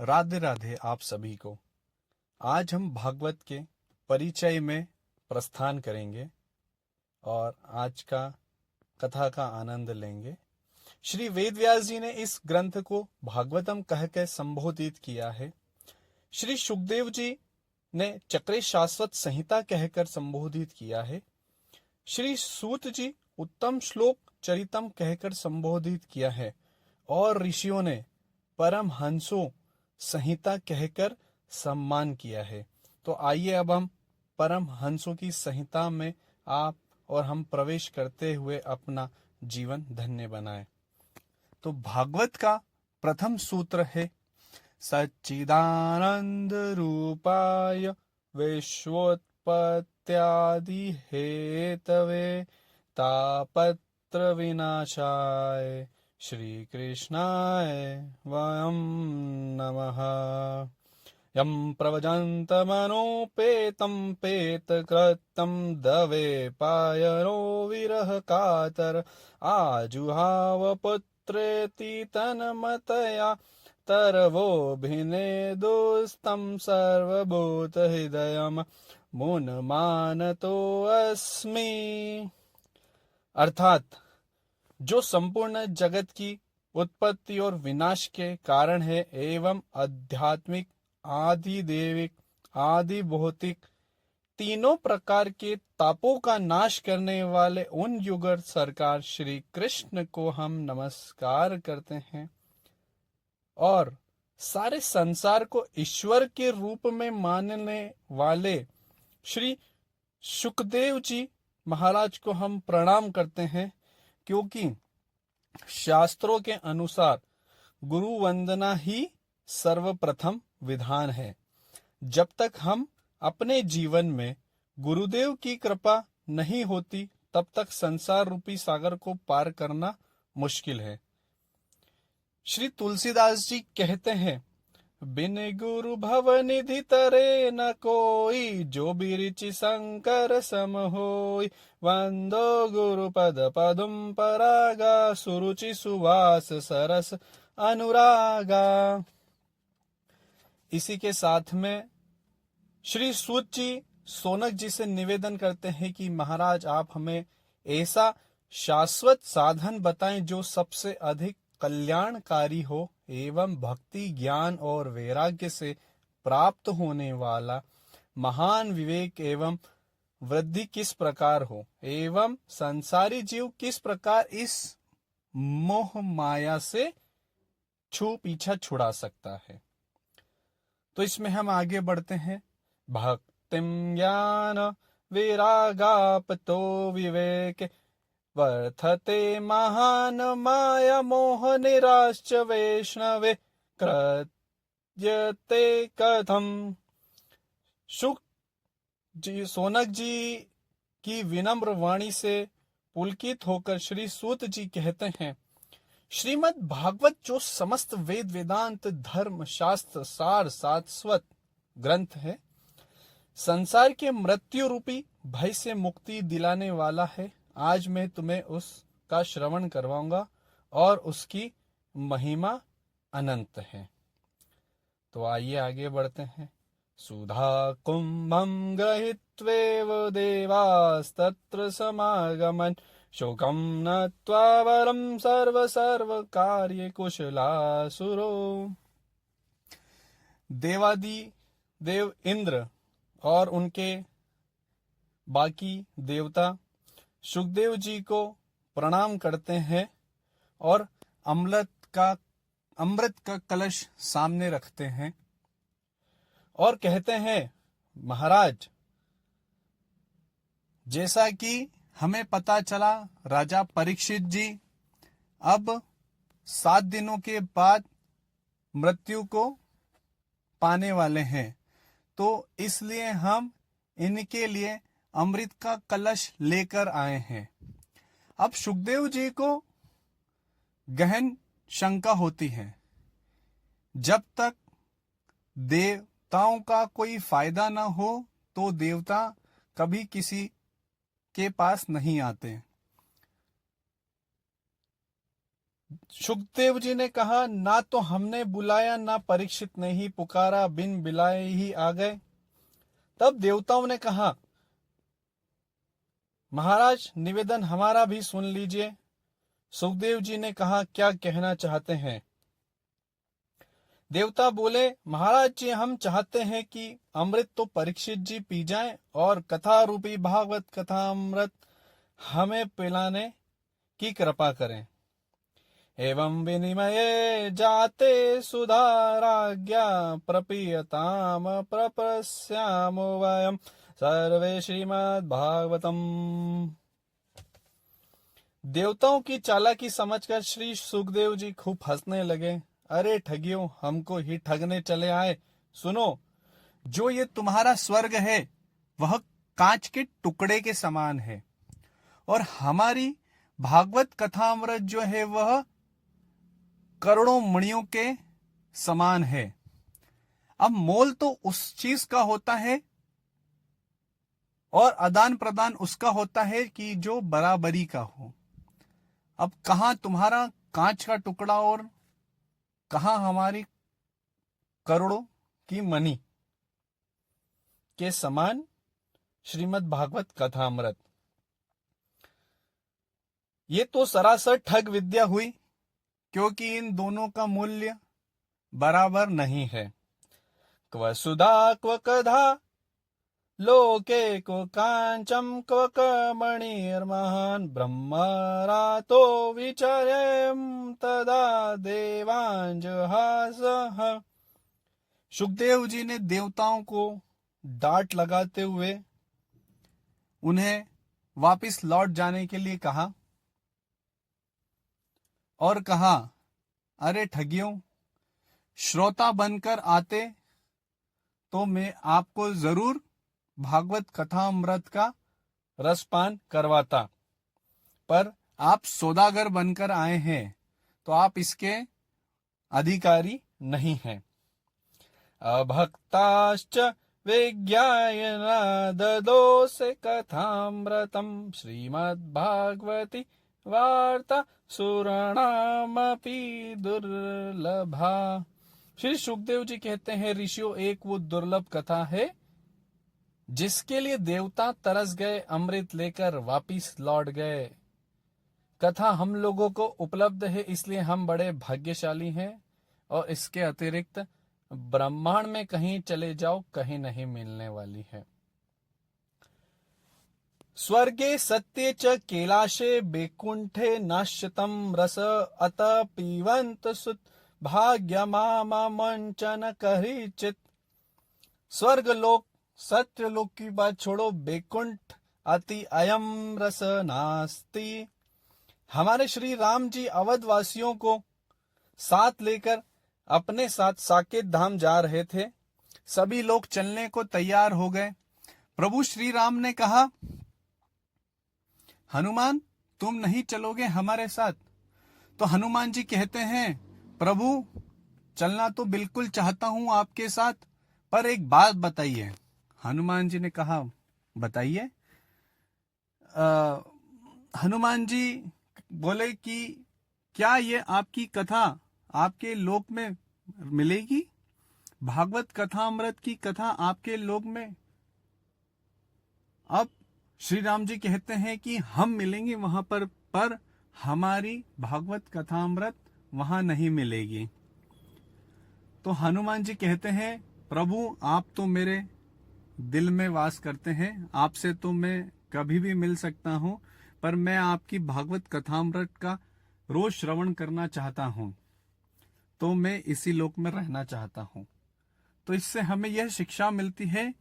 राधे राधे आप सभी को। आज हम भागवत के परिचय में प्रस्थान करेंगे और आज का कथा का आनंद लेंगे। श्री वेदव्यास जी ने इस ग्रंथ को भागवतम कह के संबोधित किया है। श्री सुखदेव जी ने चक्रे शाश्वत संहिता कहकर संबोधित किया है। श्री सूत जी उत्तम श्लोक चरितम कहकर संबोधित किया है और ऋषियों ने परम हंसों संहिता कहकर सम्मान किया है। तो आइए अब हम परम हंसों की संहिता में आप और हम प्रवेश करते हुए अपना जीवन धन्य बनाएं। तो भागवत का प्रथम सूत्र है सच्चिदानंद रूपाय विश्वोत्पत्त्यादि हेतवे तापत्र विनाशाय श्री कृष्णाय वयं नमः। यं प्रव्रजन्तमनोपेतं पेतकृतं दवे पायनो विरह कातर आजुहाव पुत्रेति तन्मतया तरवोऽभिनेदुस्तं सर्वभूतहृदयं मुनमानतोऽस्मि। अर्थात जो संपूर्ण जगत की उत्पत्ति और विनाश के कारण है एवं आध्यात्मिक, आदि देविक, आदि भौतिक तीनों प्रकार के तापों का नाश करने वाले उन युगल सरकार श्री कृष्ण को हम नमस्कार करते हैं और सारे संसार को ईश्वर के रूप में मानने वाले श्री सुखदेव जी महाराज को हम प्रणाम करते हैं, क्योंकि शास्त्रों के अनुसार गुरु वंदना ही सर्वप्रथम विधान है। जब तक हम अपने जीवन में गुरुदेव की कृपा नहीं होती तब तक संसार रूपी सागर को पार करना मुश्किल है। श्री तुलसीदास जी कहते हैं, बिन गुरु भव निधि तरे न कोई, जो बिरिचि शंकर सम होई। वंदो गुरु पद पदुम परागा, सुरुचि सुवास सरस अनुरागा। इसी के साथ में श्री सूत जी सोनक जी से निवेदन करते हैं कि महाराज आप हमें ऐसा शाश्वत साधन बताएं जो सबसे अधिक कल्याणकारी हो एवं भक्ति, ज्ञान और वैराग्य से प्राप्त होने वाला महान विवेक एवं वृद्धि किस प्रकार हो एवं संसारी जीव किस प्रकार इस मोह माया से पीछा छुड़ा सकता है। तो इसमें हम आगे बढ़ते हैं। भक्तिम ज्ञान वैरागापतो विवेक वर्धते महान माया मोह निराश्च वैष्णवे कृत्यते कथम। सोनक जी की विनम्र वाणी से पुलकित होकर श्री सूत जी कहते हैं, श्रीमद् भागवत जो समस्त वेद वेदांत धर्म शास्त्र सार शाश्वत ग्रंथ है, संसार के मृत्यु रूपी भय से मुक्ति दिलाने वाला है। आज मैं तुम्हें उसका श्रवण करवाऊंगा और उसकी महिमा अनंत है। तो आइए आगे बढ़ते हैं। सुधा कुंभम गृहीत्वेव देवास्तत्र समागमन्, शोकं नत्वा वरं सर्व कार्ये कुशलासुरो। देवादि देव इंद्र और उनके बाकी देवता सुखदेव जी को प्रणाम करते हैं और अमृत का कलश सामने रखते हैं और कहते हैं, महाराज जैसा कि हमें पता चला राजा परीक्षित जी अब 7 दिनों के बाद मृत्यु को पाने वाले हैं, तो इसलिए हम इनके लिए अमृत का कलश लेकर आए हैं। अब सुखदेव जी को गहन शंका होती है, जब तक देवताओं का कोई फायदा न हो तो देवता कभी किसी के पास नहीं आते। सुखदेव जी ने कहा, ना तो हमने बुलाया, ना परीक्षित ने ही पुकारा, बिन बुलाए ही आ गए। तब देवताओं ने कहा, महाराज निवेदन हमारा भी सुन लीजिए। सुखदेव जी ने कहा, क्या कहना चाहते हैं? देवता बोले, महाराज जी हम चाहते हैं कि अमृत तो परीक्षित जी पी जाएं और कथा रूपी भागवत कथा अमृत हमें पिलाने की कृपा करें। एवं विनिमये जाते सुधाराज्ञा प्रपीयताम प्रपश्यामो वयम सर्वे श्रीमद् भागवतम। देवताओं की चालाकी समझकर श्री सुखदेव जी खूब हंसने लगे। अरे ठगियों, हमको ही ठगने चले आए। सुनो, जो ये तुम्हारा स्वर्ग है वह कांच के टुकड़े के समान है और हमारी भागवत कथामृत जो है वह करोड़ों मणियों के समान है। अब मोल तो उस चीज का होता है और आदान प्रदान उसका होता है कि जो बराबरी का हो। अब कहां तुम्हारा कांच का टुकड़ा और कहां हमारी करोड़ों की मणि के समान श्रीमद् भागवत कथामृत। ये तो सरासर ठग विद्या हुई, क्योंकि इन दोनों का मूल्य बराबर नहीं है। क्व सुधा क्व कधा लोके क्व कांचम क्व कमणिर्महान ब्रह्मरातो विचर्यं तदा देवांजहासः। सुखदेव जी ने देवताओं को डांट लगाते हुए उन्हें वापिस लौट जाने के लिए कहा और कहा, अरे ठगियों, श्रोता बनकर आते तो मैं आपको जरूर भागवत कथामृत का रसपान करवाता, पर आप सौदागर बनकर आए हैं तो आप इसके अधिकारी नहीं हैं। अभक्ताश्च विज्ञायन ददोसे कथामृतम श्रीमद्भागवती वार्ता सुराणामपि दुर्लभा। श्री सुखदेव जी कहते हैं, ऋषियों, एक वो दुर्लभ कथा है जिसके लिए देवता तरस गए, अमृत लेकर वापिस लौट गए। कथा हम लोगों को उपलब्ध है, इसलिए हम बड़े भाग्यशाली हैं और इसके अतिरिक्त ब्रह्मांड में कहीं चले जाओ, कहीं नहीं मिलने वाली है। स्वर्गे सत्ये च कैलाशे बैकुंठे नाश्यतम रस अत पीवंत सुत भाग्यमामंचन कहिचित। स्वर्ग लोक सत्य लोक की बात छोड़ो, बैकुंठ अति अयम रस नास्ति। हमारे श्री राम जी अवधवासियों को साथ लेकर अपने साथ साकेत धाम जा रहे थे। सभी लोग चलने को तैयार हो गए। प्रभु श्री राम ने कहा, हनुमान तुम नहीं चलोगे हमारे साथ? तो हनुमान जी कहते हैं, प्रभु चलना तो बिल्कुल चाहता हूं आपके साथ, पर एक बात बताइए। हनुमान जी ने कहा, बताइए। हनुमान जी बोले कि क्या ये आपकी कथा आपके लोक में मिलेगी? भागवत कथामृत की कथा आपके लोक में? अब श्री राम जी कहते हैं कि हम मिलेंगे वहां पर हमारी भागवत कथामृत वहां नहीं मिलेगी। तो हनुमान जी कहते हैं, प्रभु आप तो मेरे दिल में वास करते हैं, आपसे तो मैं कभी भी मिल सकता हूं, पर मैं आपकी भागवत कथामृत का रोज श्रवण करना चाहता हूं, तो मैं इसी लोक में रहना चाहता हूं। तो इससे हमें यह शिक्षा मिलती है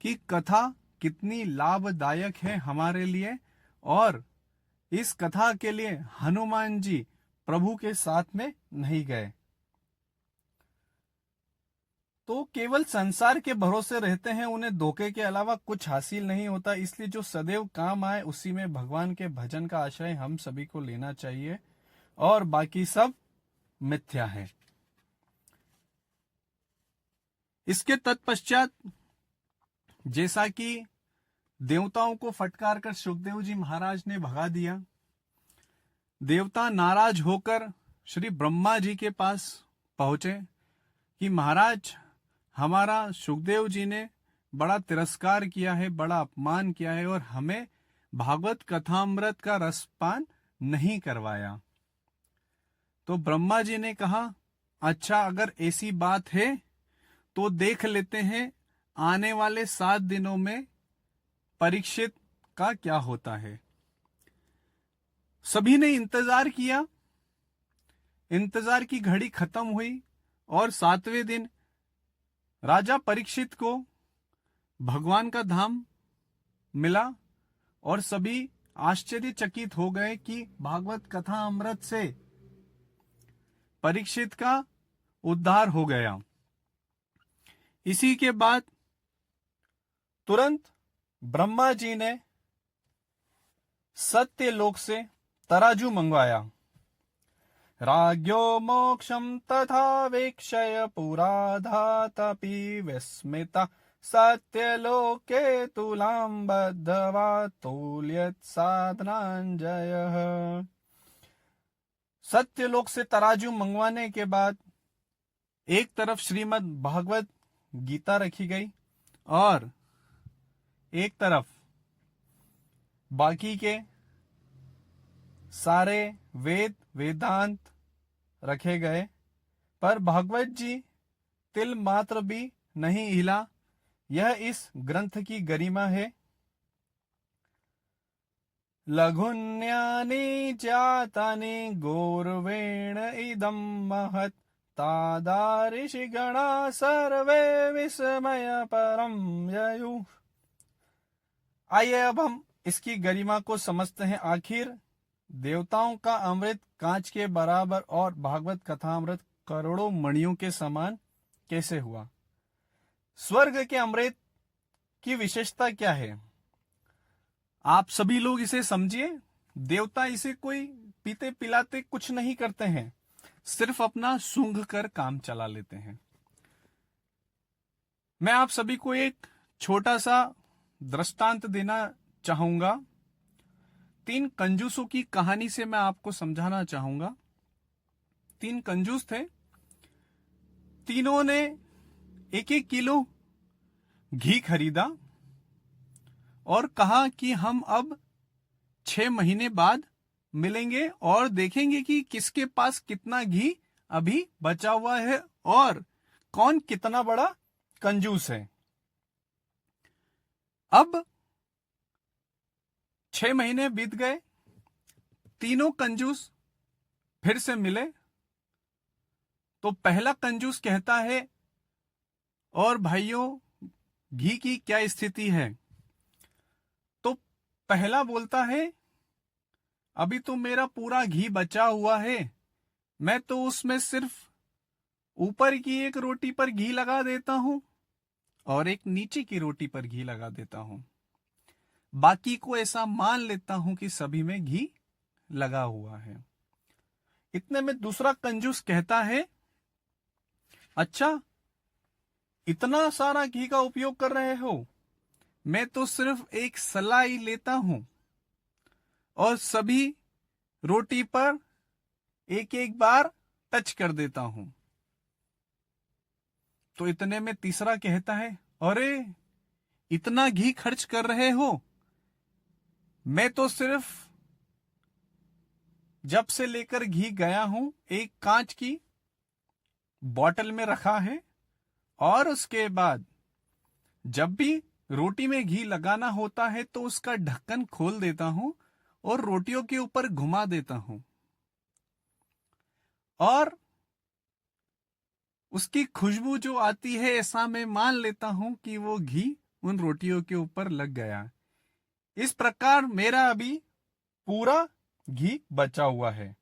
कि कथा कितनी लाभदायक है हमारे लिए, और इस कथा के लिए हनुमान जी प्रभु के साथ में नहीं गए तो केवल संसार के भरोसे रहते हैं, उन्हें धोखे के अलावा कुछ हासिल नहीं होता। इसलिए जो सदैव काम आए उसी में भगवान के भजन का आश्रय हम सभी को लेना चाहिए, और बाकी सब मिथ्या है। इसके तत्पश्चात जैसा कि देवताओं को फटकार कर सुखदेव जी महाराज ने भगा दिया, देवता नाराज होकर श्री ब्रह्मा जी के पास पहुंचे कि महाराज, हमारा सुखदेव जी ने बड़ा तिरस्कार किया है, बड़ा अपमान किया है और हमें भागवत कथामृत का रसपान नहीं करवाया। तो ब्रह्मा जी ने कहा, अच्छा अगर ऐसी बात है तो देख लेते हैं आने वाले 7 दिनों में परीक्षित का क्या होता है। सभी ने इंतजार किया, इंतजार की घड़ी खत्म हुई और 7वें दिन राजा परीक्षित को भगवान का धाम मिला और सभी आश्चर्यचकित हो गए कि भागवत कथा अमृत से परीक्षित का उद्धार हो गया। इसी के बाद तुरंत ब्रह्मा जी ने सत्यलोक से तराजू मंगवाया। राज्ञो मोक्षम तथा वीक्षय पुराधातपि विस्मिता सत्यलोके तुलां बद्धवा तुल्यत साधनांजयः। सत्यलोक से तराजू मंगवाने के बाद एक तरफ श्रीमद् भागवत गीता रखी गई और एक तरफ बाकी के सारे वेद वेदांत रखे गए, पर भागवत जी तिल मात्र भी नहीं हिला। यह इस ग्रंथ की गरिमा है। लघुन्यानि जातानि गौरवेण इदं महत् तादा ऋषिगणा सर्वे विस्मय परम ययुः। आइए अब हम इसकी गरिमा को समझते हैं। आखिर देवताओं का अमृत कांच के बराबर और भागवत कथामृत करोड़ों मणियों के समान कैसे हुआ? स्वर्ग के अमृत की विशेषता क्या है? आप सभी लोग इसे समझिए। देवता इसे कोई पीते पिलाते कुछ नहीं करते हैं, सिर्फ अपना सूंघ कर काम चला लेते हैं। मैं आप सभी को एक छोटा सा दृष्टांत देना चाहूंगा। 3 कंजूसों की कहानी से मैं आपको समझाना चाहूंगा। 3 कंजूस थे। तीनों ने 1-1 किलो घी खरीदा और कहा कि हम अब 6 महीने बाद मिलेंगे और देखेंगे कि किसके पास कितना घी अभी बचा हुआ है और कौन कितना बड़ा कंजूस है। अब 6 महीने बीत गए, तीनों कंजूस फिर से मिले। तो पहला कंजूस कहता है, और भाइयों घी की क्या स्थिति है? तो पहला बोलता है, अभी तो मेरा पूरा घी बचा हुआ है, मैं तो उसमें सिर्फ ऊपर की एक रोटी पर घी लगा देता हूं और एक नीचे की रोटी पर घी लगा देता हूं। बाकी को ऐसा मान लेता हूं कि सभी में घी लगा हुआ है। इतने में दूसरा कंजूस कहता है, अच्छा इतना सारा घी का उपयोग कर रहे हो, मैं तो सिर्फ एक सलाई लेता हूं और सभी रोटी पर 1-1 बार टच कर देता हूं। तो इतने में तीसरा कहता है, अरे इतना घी खर्च कर रहे हो, मैं तो सिर्फ जब से लेकर घी गया हूं एक कांच की बोतल में रखा है और उसके बाद जब भी रोटी में घी लगाना होता है तो उसका ढक्कन खोल देता हूं और रोटियों के ऊपर घुमा देता हूं और उसकी खुशबू जो आती है ऐसा मैं मान लेता हूं कि वो घी उन रोटियों के ऊपर लग गया। इस प्रकार मेरा अभी पूरा घी बचा हुआ है,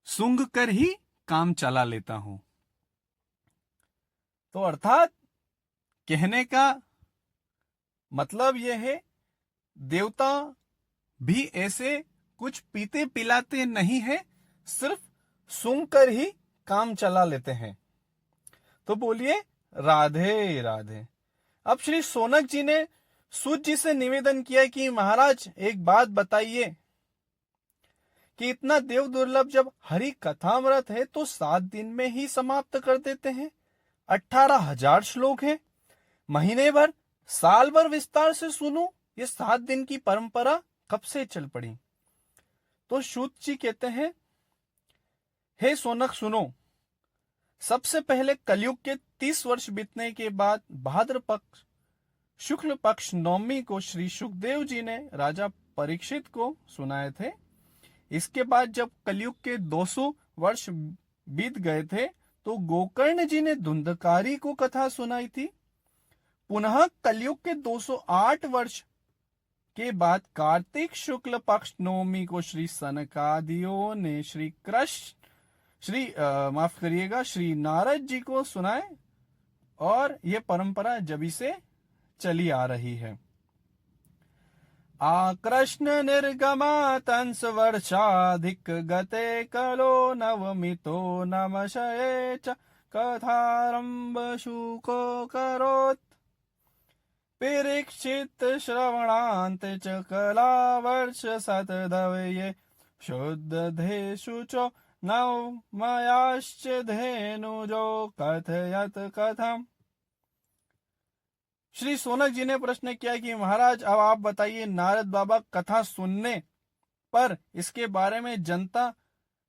सूंघ कर ही काम चला लेता हूं। तो अर्थात कहने का मतलब यह है, देवता भी ऐसे कुछ पीते पिलाते नहीं है, सिर्फ सूंघ कर ही काम चला लेते हैं। तो बोलिए राधे राधे। अब श्री सोनक जी ने सूत जी से निवेदन किया कि महाराज एक बात बताइए कि इतना देव दुर्लभ जब हरि कथामृत है तो 7 दिन में ही समाप्त कर देते हैं। 18,000 श्लोक हैं। महीने भर, साल भर विस्तार से सुनो। ये 7 दिन की परंपरा कब से चल पड़ी? तो सूत जी कहते हैं, हे सोनक सुनो, सबसे पहले कलयुग के 30 वर्ष बीतने के बाद भाद्र पक्ष शुक्ल पक्ष नवमी को श्री सुखदेव जी ने राजा परीक्षित को सुनाए थे। इसके बाद जब कलयुग के 200 वर्ष बीत गए थे तो गोकर्ण जी ने धुंधकारी को कथा सुनाई थी। पुनः कलयुग के 208 वर्ष के बाद कार्तिक शुक्ल पक्ष नवमी को श्री सनकादियों ने श्री नारद जी को सुनाए और ये परंपरा जभी से चली आ रही है। आकृष्ण निर्गमातंस वर्षाधिक गते कलो नवमितो नमशये च कथारंभ शुको करोत् परीक्षित श्रवणान्त च कलावर्ष शतधवये शुद्धधेषु च नवमयाश्च धेनुजो कथयत कथम। श्री सोनक जी ने प्रश्न किया कि महाराज अब आप बताइए, नारद बाबा कथा सुनने पर इसके बारे में जनता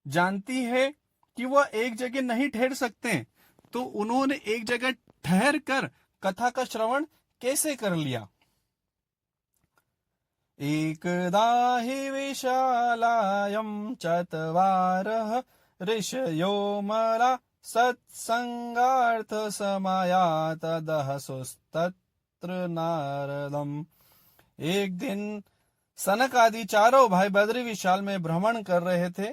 जानती है कि वह एक जगह नहीं ठहर सकते, तो उन्होंने एक जगह ठहर कर कथा का श्रवण कैसे कर लिया? एकदा हि विशालायं चत्वारः ऋषयो मला सत्संगार्थ समायातदः सुस्तत्र नारदम। एक दिन सनक आदि चारों भाई बद्री विशाल में भ्रमण कर रहे थे,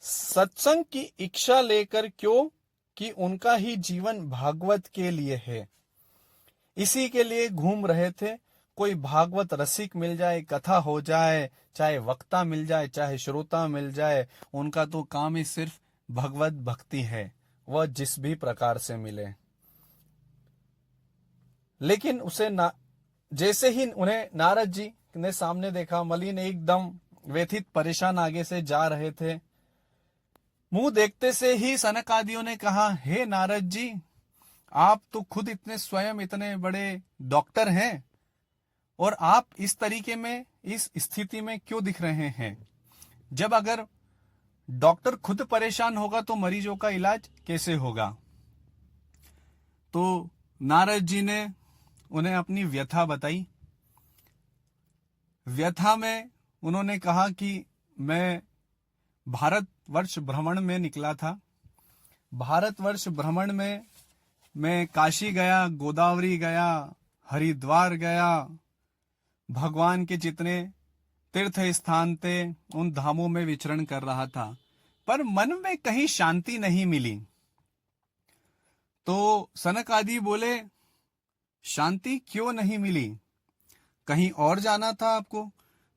सत्संग की इच्छा लेकर, क्यों कि उनका ही जीवन भागवत के लिए है, इसी के लिए घूम रहे थे। कोई भागवत रसिक मिल जाए, कथा हो जाए, चाहे वक्ता मिल जाए, चाहे श्रोता मिल जाए, उनका तो काम ही सिर्फ भगवत भक्ति है, वह जिस भी प्रकार से मिले। लेकिन जैसे ही उन्हें नारद जी ने सामने देखा, मलिन एकदम व्यथित परेशान आगे से जा रहे थे। मुंह देखते से ही सनकादियों ने कहा, हे नारद जी, आप तो खुद इतने स्वयं इतने बड़े डॉक्टर हैं और आप इस तरीके में, इस स्थिति में क्यों दिख रहे हैं? जब अगर डॉक्टर खुद परेशान होगा तो मरीजों का इलाज कैसे होगा? तो नारद जी ने उन्हें अपनी व्यथा बताई। व्यथा में उन्होंने कहा कि मैं भारतवर्ष भ्रमण में निकला था। भारतवर्ष भ्रमण में मैं काशी गया, गोदावरी गया, हरिद्वार गया, भगवान के जितने तीर्थ स्थान थे उन धामों में विचरण कर रहा था, पर मन में कहीं शांति नहीं मिली। तो सनक आदि बोले, शांति क्यों नहीं मिली? कहीं और जाना था आपको?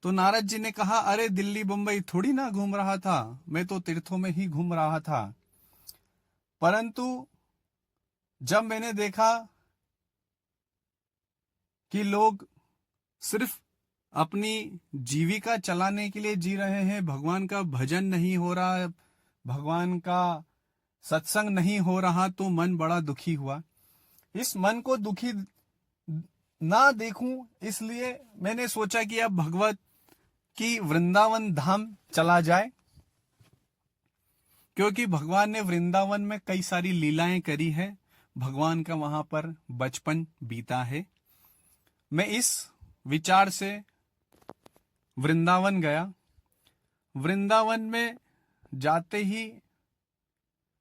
तो नारद जी ने कहा, अरे दिल्ली बंबई थोड़ी ना घूम रहा था, मैं तो तीर्थों में ही घूम रहा था। परंतु जब मैंने देखा कि लोग सिर्फ अपनी जीविका चलाने के लिए जी रहे हैं, भगवान का भजन नहीं हो रहा, भगवान का सत्संग नहीं हो रहा, तो मन बड़ा दुखी हुआ। इस मन को दुखी ना देखूं, इसलिए मैंने सोचा कि अब भगवत की वृंदावन धाम चला जाए, क्योंकि भगवान ने वृंदावन में कई सारी लीलाएं करी है, भगवान का वहां पर बचपन बीता है। मैं इस विचार से वृंदावन गया। वृंदावन में जाते ही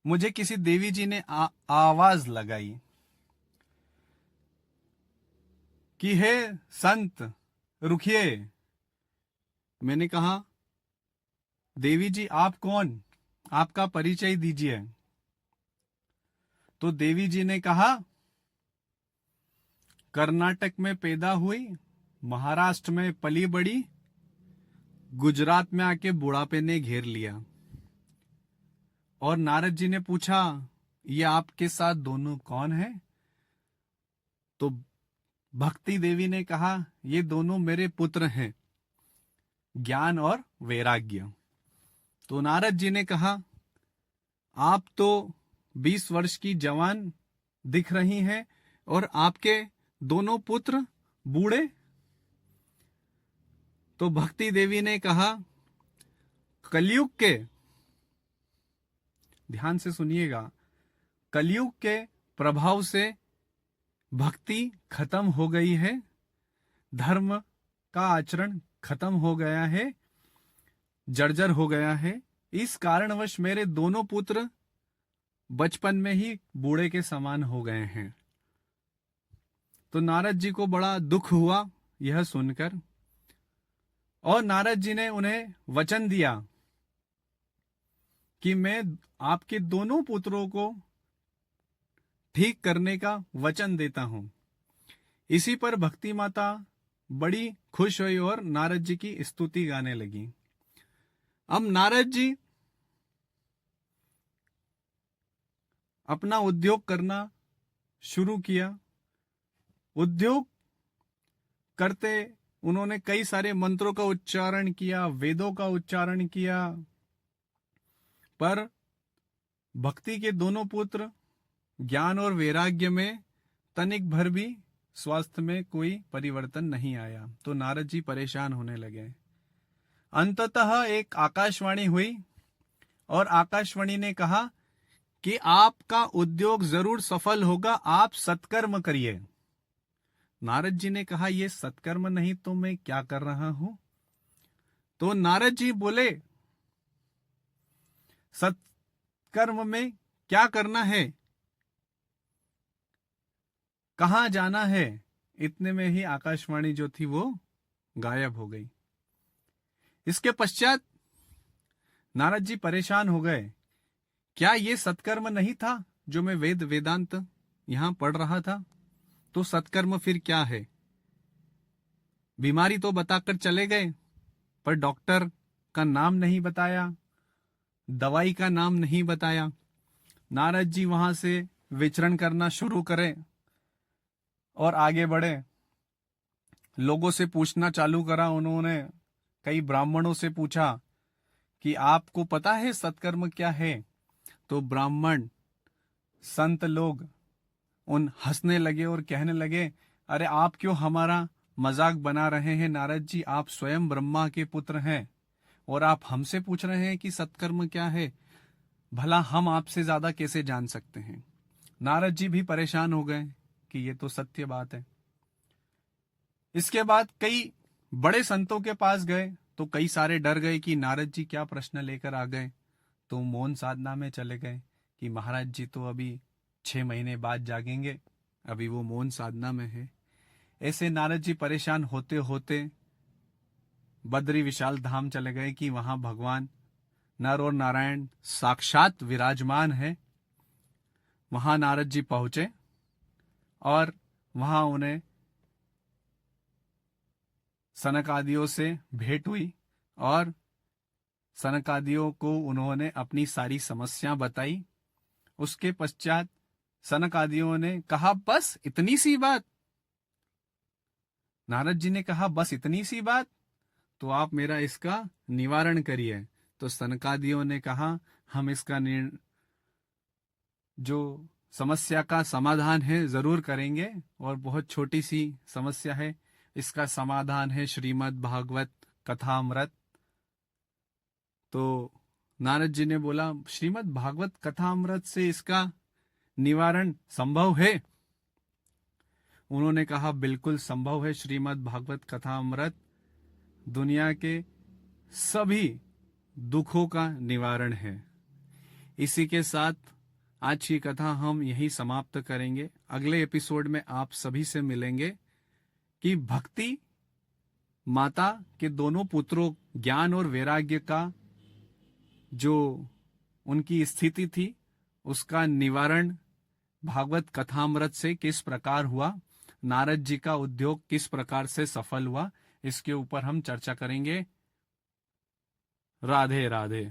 मुझे किसी देवी जी ने आवाज लगाई कि हे संत रुकिए। मैंने कहा, देवी जी आप कौन, आपका परिचय दीजिए। तो देवी जी ने कहा, कर्नाटक में पैदा हुई, महाराष्ट्र में पली बड़ी, गुजरात में आके बुढ़ापे ने घेर लिया। और नारद जी ने पूछा, ये आपके साथ दोनों कौन है? तो भक्ति देवी ने कहा, ये दोनों मेरे पुत्र हैं, ज्ञान और वैराग्य। तो नारद जी ने कहा, आप तो 20 वर्ष की जवान दिख रही हैं और आपके दोनों पुत्र बूढ़े। तो भक्ति देवी ने कहा, कलयुग के, ध्यान से सुनिएगा, कलयुग के प्रभाव से भक्ति खत्म हो गई है, धर्म का आचरण खत्म हो गया है, जर्जर हो गया है। इस कारणवश मेरे दोनों पुत्र बचपन में ही बूढ़े के समान हो गए हैं। तो नारद जी को बड़ा दुख हुआ यह सुनकर, और नारद जी ने उन्हें वचन दिया कि मैं आपके दोनों पुत्रों को ठीक करने का वचन देता हूं। इसी पर भक्ति माता बड़ी खुश हुई और नारद जी की स्तुति गाने लगी। अब नारद जी अपना उद्योग करना शुरू किया। उद्योग करते उन्होंने कई सारे मंत्रों का उच्चारण किया, वेदों का उच्चारण किया, पर भक्ति के दोनों पुत्र ज्ञान और वैराग्य में तनिक भर भी स्वास्थ्य में कोई परिवर्तन नहीं आया। तो नारद जी परेशान होने लगे। अंततः एक आकाशवाणी हुई और आकाशवाणी ने कहा कि आपका उद्योग जरूर सफल होगा, आप सत्कर्म करिए। नारद जी ने कहा, यह सत्कर्म नहीं तो मैं क्या कर रहा हूं? तो नारद जी बोले, सत्कर्म में क्या करना है, कहां जाना है? इतने में ही आकाशवाणी जो थी वो गायब हो गई। इसके पश्चात नारद जी परेशान हो गए। क्या ये सत्कर्म नहीं था जो मैं वेदांत यहां पढ़ रहा था? तो सत्कर्म फिर क्या है? बीमारी तो बताकर चले गए, पर डॉक्टर का नाम नहीं बताया, दवाई का नाम नहीं बताया। नारद जी वहां से विचरण करना शुरू करें और आगे बढ़े। लोगों से पूछना चालू करा उन्होंने। कई ब्राह्मणों से पूछा कि आपको पता है सत्कर्म क्या है? तो ब्राह्मण संत लोग उन हंसने लगे और कहने लगे, अरे आप क्यों हमारा मजाक बना रहे हैं नारद जी? आप स्वयं ब्रह्मा के पुत्र हैं और आप हमसे पूछ रहे हैं कि सत्कर्म क्या है? भला हम आपसे ज्यादा कैसे जान सकते हैं? नारद जी भी परेशान हो गए कि ये तो सत्य बात है। इसके बाद कई बड़े संतों के पास गए तो कई सारे डर गए कि नारद जी क्या प्रश्न लेकर आ गए। तो मौन साधना में चले गए कि महाराज जी तो अभी 6 महीने बाद जागेंगे, अभी वो मौन साधना में है। ऐसे नारद जी परेशान होते होते बद्री विशाल धाम चले गए कि वहां भगवान नर और नारायण साक्षात विराजमान है। वहां नारद जी पहुंचे और वहां उन्हें सनकादियों से भेंट हुई और सनकादियों को उन्होंने अपनी सारी समस्या बताई। उसके पश्चात सनकादियों ने कहा, बस इतनी सी बात? नारद जी ने कहा, बस इतनी सी बात? तो आप मेरा इसका निवारण करिए। तो सनकादियों ने कहा, हम इसका जो समस्या का समाधान है जरूर करेंगे, और बहुत छोटी सी समस्या है, इसका समाधान है श्रीमद् भागवत कथामृत। तो नारद जी ने बोला, श्रीमद् भागवत कथामृत से इसका निवारण संभव है? उन्होंने कहा, बिल्कुल संभव है। श्रीमद् भागवत कथामृत दुनिया के सभी दुखों का निवारण है। इसी के साथ आज की कथा हम यही समाप्त करेंगे। अगले एपिसोड में आप सभी से मिलेंगे कि भक्ति माता के दोनों पुत्रों ज्ञान और वैराग्य का जो उनकी स्थिति थी उसका निवारण भागवत कथामृत से किस प्रकार हुआ, नारद जी का उद्योग किस प्रकार से सफल हुआ, इसके ऊपर हम चर्चा करेंगे। राधे राधे।